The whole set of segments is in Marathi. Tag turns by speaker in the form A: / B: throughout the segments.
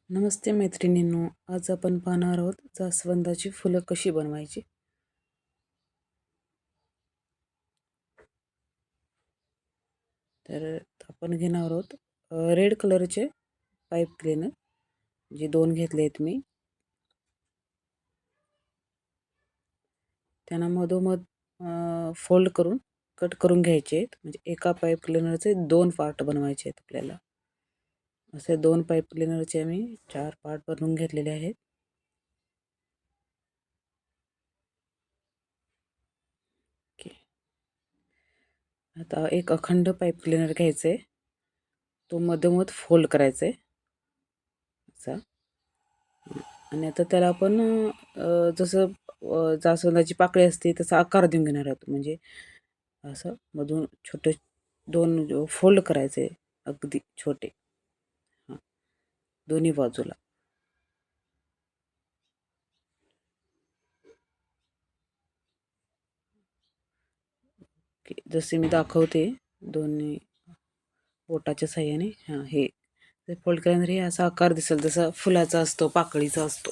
A: नमस्ते मैत्रिणींनो, आज आपण पाहणार आहोत जास्वंदाची फुलं कशी बनवायची. तर आपण घेणार आहोत रेड कलरचे पाईप क्लीनर, जे 2 घेतले आहेत मी. त्यांना मधोमध फोल्ड करून कट करून घ्यायचे आहेत. म्हणजे एका पाईप क्लीनरचे 2 पार्ट बनवायचे आहेत आपल्याला. असे 2 पाईप क्लीनरचे मी 4 पार्ट बनवून घेतलेले आहेत. ओके. आता एक अखंड पाईप क्लीनर घ्यायचा आहे. तो मधोमध फोल्ड करायचा आहे असा. आणि आता त्याला आपण जसं जास्वंदाची पाकळी असते तसा आकार देऊन घेणार आहोत. म्हणजे असं मधून छोटे 2 फोल्ड करायचे, अगदी छोटे. हां, दोन्ही बाजूला. जसे मी दाखवते दोन्ही बोटाच्या साहाय्याने. हे फोल्ड केल्यानंतर हे असा आकार दिसेल, जसा फुलाचा असतो, पाकळीचा असतो.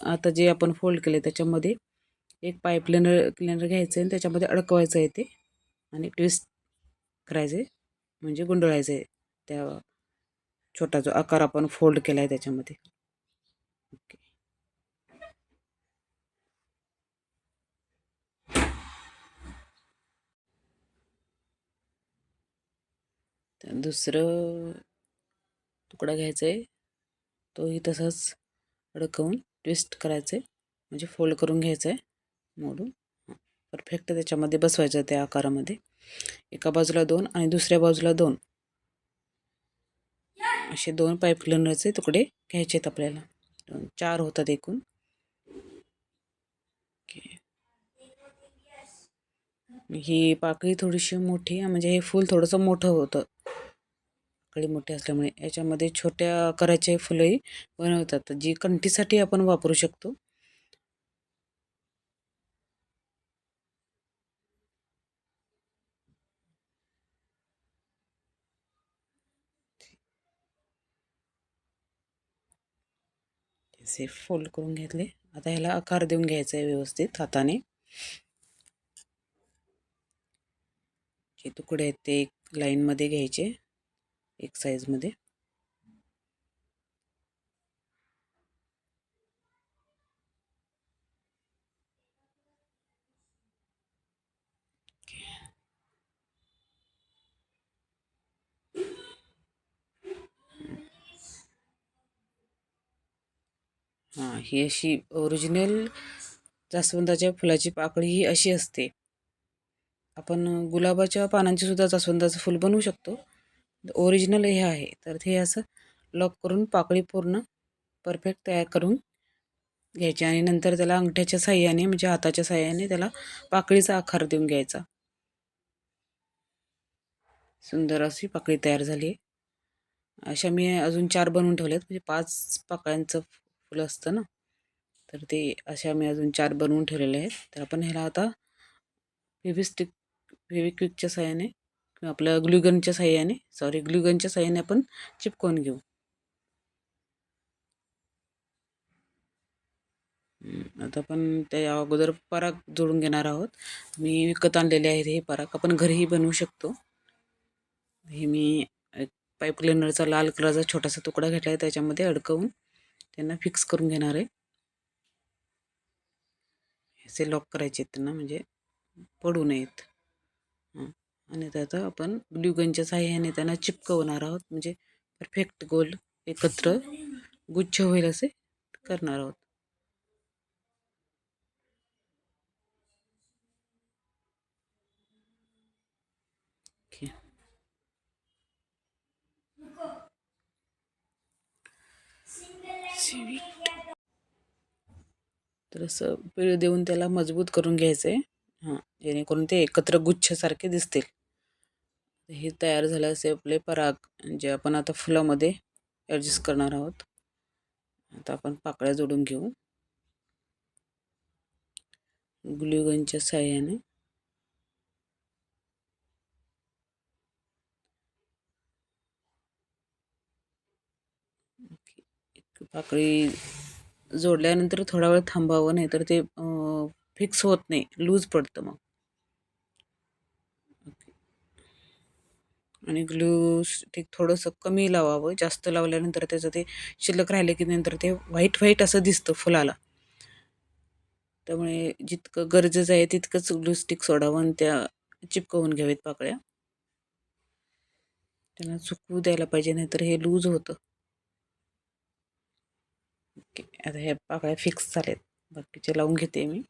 A: आता जे आपण फोल्ड केले त्याच्यामध्ये एक पाईप क्लिनर घ्यायचं आणि त्याच्यामध्ये अडकवायचं आहे ते, आणि ट्विस्ट करायचे, म्हणजे गुंडळायचे त्या छोटा जो आकार आपण फोल्ड केला आहे त्याच्यामध्ये. ओके. तर दुसरं तुकडा घ्यायचा आहे, तोही तसाच अडकवून ट्विस्ट करायचे, म्हणजे फोल्ड करून घ्यायचं आहे मोडून. परफेक्ट त्याच्यामध्ये बसवायचं त्या आकारामध्ये. एका बाजूला 2 आणि दुसऱ्या बाजूला 2 असे 2 पाईप क्लिनरचे तुकडे घ्यायचे आहेत आपल्याला. 4 होतात एकूण. ही पाकळी थोडीशी मोठी, म्हणजे हे फूल थोडंसं मोठं होतं. पाकळी मोठी असल्यामुळे याच्यामध्ये छोट्या आकाराचे फुलंही बनवतात, जी कंठीसाठी आपण वापरू शकतो. असे फोल्ड करून घेतले. आता ह्याला आकार देऊन घ्यायचा आहे व्यवस्थित हाताने. जे तुकडे आहेत ते एक लाईनमध्ये घ्यायचे, एक साईजमध्ये. ही अशी ओरिजिनल जास्वंदाच्या फुलाची पाकळी ही अशी असते. आपण गुलाबाच्या पानांची सुद्धा जास्वंदाचं फूल बनवू शकतो. ओरिजिनल हे आहे. तर हे असं लॉक करून पाकळी पूर्ण परफेक्ट तयार करून घ्यायची, आणि नंतर त्याला अंगठ्याच्या साहाय्याने, म्हणजे हाताच्या साहाय्याने त्याला पाकळीचा आकार देऊन घ्यायचा. सुंदर अशी पाकळी तयार झाली आहे. अशा मी अजून 4 बनवून ठेवल्यात, म्हणजे 5 पाकळ्यांचं फुलं असतं ना. तर ते अशा मी अजून 4 बनवून ठेवलेले आहेत. तर आपण ह्याला आता फेविक्विकच्या साहाय्याने किंवा आपल्या ग्लुगनच्या साहाय्याने आपण चिपकवून घेऊ. आता आपण त्या अगोदर पराग जोडून घेणार आहोत. मी विकत आणलेले आहेत हे पराग, आपण घरीही बनवू शकतो. हे मी एक पाईप क्लिनरचा लाल कलरचा छोटासा तुकडा घेतला आहे, त्याच्यामध्ये अडकवून त्यांना फिक्स करून घेणार आहे. असे लॉक करायचे आहेत त्यांना, म्हणजे पडू नयेत. आणि त्याचा आपण ग्लुगनच्या साहाय्याने त्यांना चिपकवणार आहोत, म्हणजे परफेक्ट गोल एकत्र गुच्छ होईल असे करणार आहोत. ओके. तर असं पीळ देऊन त्याला मजबूत करून घ्यायचं आहे. जेणेकरून ते एकत्र गुच्छासारखे दिसतील. हे तयार झाले असे आपले पराग, जे आपण आता फुलामध्ये ॲडजस्ट करणार आहोत. आता आपण पाकळ्या जोडून घेऊ ग्लुगनच्या साहाय्याने. पाकळी जोडल्यानंतर थोडा वेळ थांबावं, नाही तर ते फिक्स होत नाही, लूज पडतं मग. आणि ग्लू स्टिक थोडंसं कमी लावावं, जास्त लावल्यानंतर त्याचं ते शिल्लक राहिले की नंतर ते व्हाईट व्हाईट असं दिसतं फुलाला. त्यामुळे जितकं गरजेचं आहे तितकंच ग्लू स्टिक सोडावं आणि त्या चिपकवून घ्यावेत पाकळ्या. त्यांना सुकवू द्यायला पाहिजे, नाहीतर हे लूज होतं. ओके, आता ह्या पाकळ्या फिक्स झाल्यात, बाकीचे लावून घेते मी.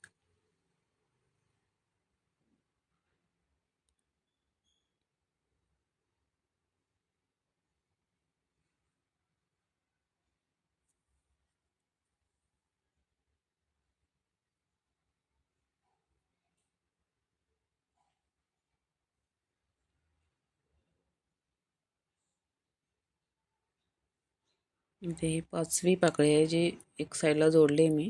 A: इथे ही 5वी पाकळी आहे जी एक साईडला जोडली मी.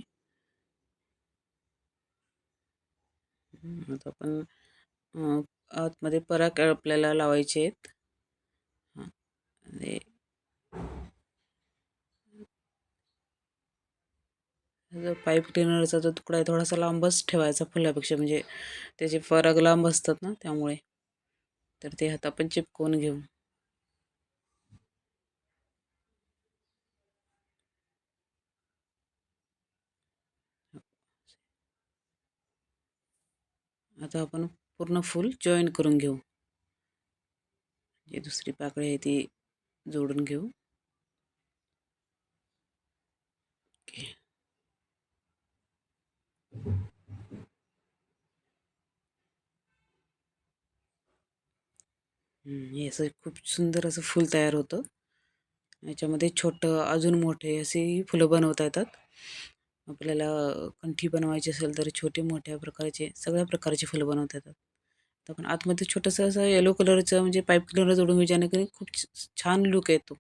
A: आता आपण आतमध्ये पराग आपल्याला लावायचे आहेत. हां, म्हणजे जो पाईप क्लिनरचा जो तुकडा आहे थोडासा लांबच ठेवायचा फुलापेक्षा, म्हणजे त्याचे पराग लांब असतात ना, त्यामुळे. तर ते आता आपण चिपकवून घेऊ. आता आपण पूर्ण फुल जॉईन करून घेऊ. जी दुसरी पाकळी आहे ती जोडून घेऊ. ओके. हे असं खूप सुंदर असं फूल तयार होतं. याच्यामध्ये छोटं अजून मोठे असेही फुलं बनवता येतात. आपल्याला कंठी बनवायची असेल तर छोटे मोठ्या प्रकारचे सगळ्या प्रकारचे फुलं बनवता येतात. तर आपण आतमध्ये छोटंसं असं येलो कलरचं म्हणजे पाईप क्लिनर जोडून घेऊ, जेणेकरून खूप छान लुक येतो.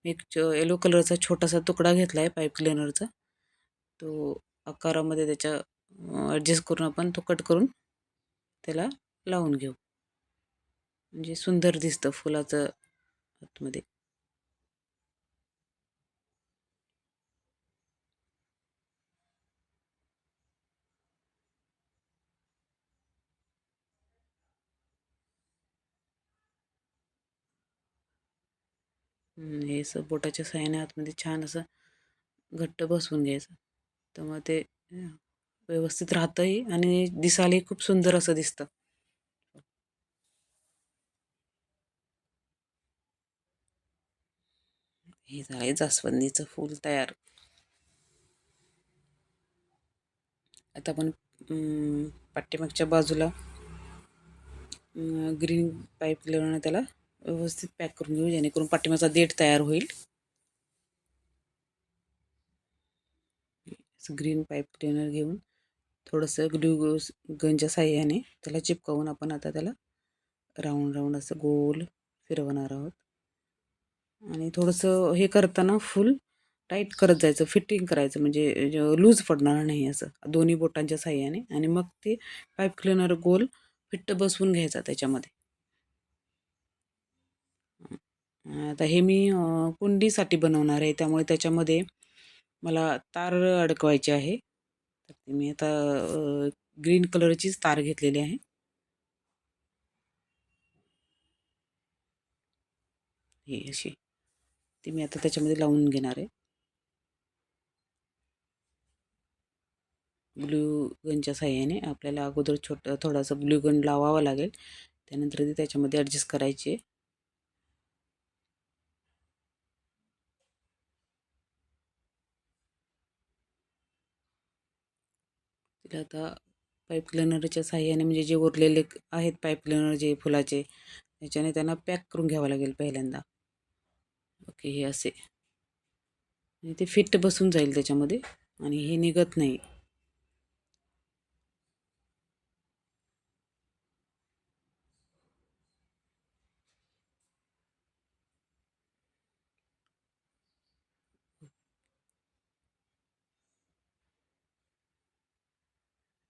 A: एक येलो कलरचा छोटासा तुकडा घेतला आहे पाईप क्लिनरचा. तो आकारामध्ये त्याच्या ॲडजस्ट करून आपण तो कट करून त्याला लावून घेऊ. म्हणजे सुंदर दिसतं फुलाचं आतमध्ये. हे असं बोटाच्या साहाय्याने आतमध्ये छान असं घट्ट बसवून घ्यायचं. तर मग ते व्यवस्थित राहतंही आणि दिसायलाही खूप सुंदर असं दिसतं. हे झाले जास्वंदीचं फूल तयार. आता आपण पाठीमागच्या बाजूला ग्रीन पाईप लावून त्याला व्यवस्थित पॅक करून घेऊ, जेणेकरून पाठीमागचा देठ तयार होईल. ग्रीन पाईप क्लिनर घेऊन थोडंसं ग्लू गनच्या साह्याने त्याला चिपकावून आपण आता त्याला राऊंड राऊंड असं गोल फिरवणार आहोत. आणि थोडंसं हे करताना फुल टाईट करत जायचं, फिटिंग करायचं, म्हणजे लूज पडणार नाही असं दोन्ही बोटांच्या साह्याने. आणि मग ते पाईप क्लिनर गोल फिट्ट बसवून घ्यायचा त्याच्यामध्ये. आता हे मी कुंडीसाठी बनवणार आहे, त्यामुळे त्याच्यामध्ये मला तार अडकवायची आहे. तर ती मी आता ग्रीन कलरचीच तार घेतलेली आहे. ही अशी ती मी आता त्याच्यामध्ये लावून घेणार आहे. ग्लू गनच्या साह्याने आपल्याला अगोदर थोडासा ग्लू गन लावावा लागेल. त्यानंतर ती त्याच्यामध्ये ॲडजस्ट करायची आहे. तिला आता पाईप क्लिनरच्या साह्याने, म्हणजे जे उरलेले आहेत पाईप क्लिनर जे फुलाचे, त्याच्याने त्यांना पॅक करून घ्यावं लागेल पहिल्यांदा. ओके, हे असे आणि ते फिट बसून जाईल त्याच्यामध्ये आणि हे निघत नाही.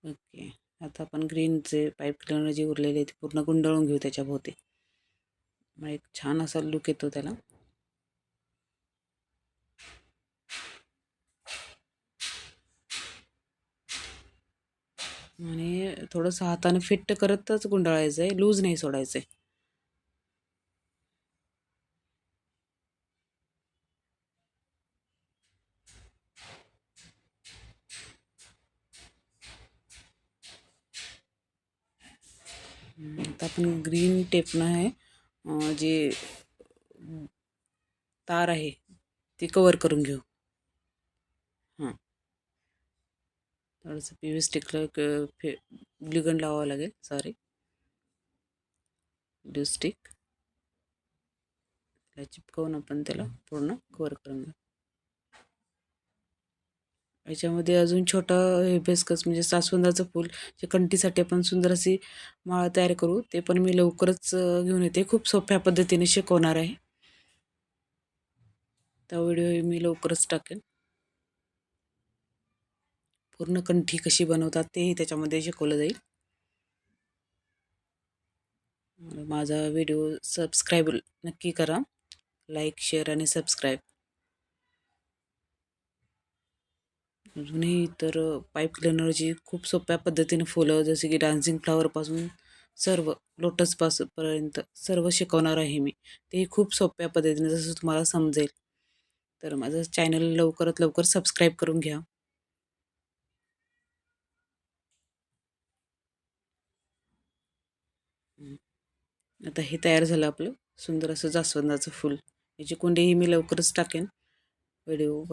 A: ओके, आता आपण ग्रीनचे पाईप क्लिनर जे उरलेले ते पूर्ण गुंडाळून घेऊ त्याच्याभोवती. मग एक छान असा लुक येतो त्याला. आणि थोडंसं हाताने फिट्ट करतच गुंडाळायचं आहे, लूज नाही सोडायचं आहे. आता आपण ग्रीन टेपनं आहे जे तार आहे ती कवर करून घेऊ. हां, थोडंसं पी व्ही स्टिकला ग्लुगन लावावं लागेल. सॉरी, ग्लू स्टिक चिपकवून आपण त्याला पूर्ण कवर करून घेऊ. याच्यामध्ये अजून छोटं हिबिस्कस म्हणजे जास्वंदाचं फूल जे कंठीसाठी आपण सुंदर अशी माळ तयार करू, ते पण मी लवकरच घेऊन येते. खूप सोप्या पद्धतीने शिकवणार आहे. त्या व्हिडिओ मी लवकरच टाकेन. पूर्ण कंठी कशी बनवतात तेही त्याच्यामध्ये शिकवलं जाईल. माझा व्हिडिओ सबस्क्राईब नक्की करा. लाईक, शेअर आणि सबस्क्राईब. अजूनही इतर पाईप क्लिनरची खूप सोप्या पद्धतीने फुलं जसे की डान्सिंग फ्लावरपासून सर्व लोटसपासून पर्यंत सर्व शिकवणार आहे मी. ते खूप सोप्या पद्धतीने जसं तुम्हाला समजेल. तर माझं चॅनल लवकरात लवकर सबस्क्राईब करून घ्या. आता हे तयार झालं आपलं सुंदर असं जास्वंदाचं फूल. याची कुंडीही मी लवकरच टाकेन व्हिडिओ.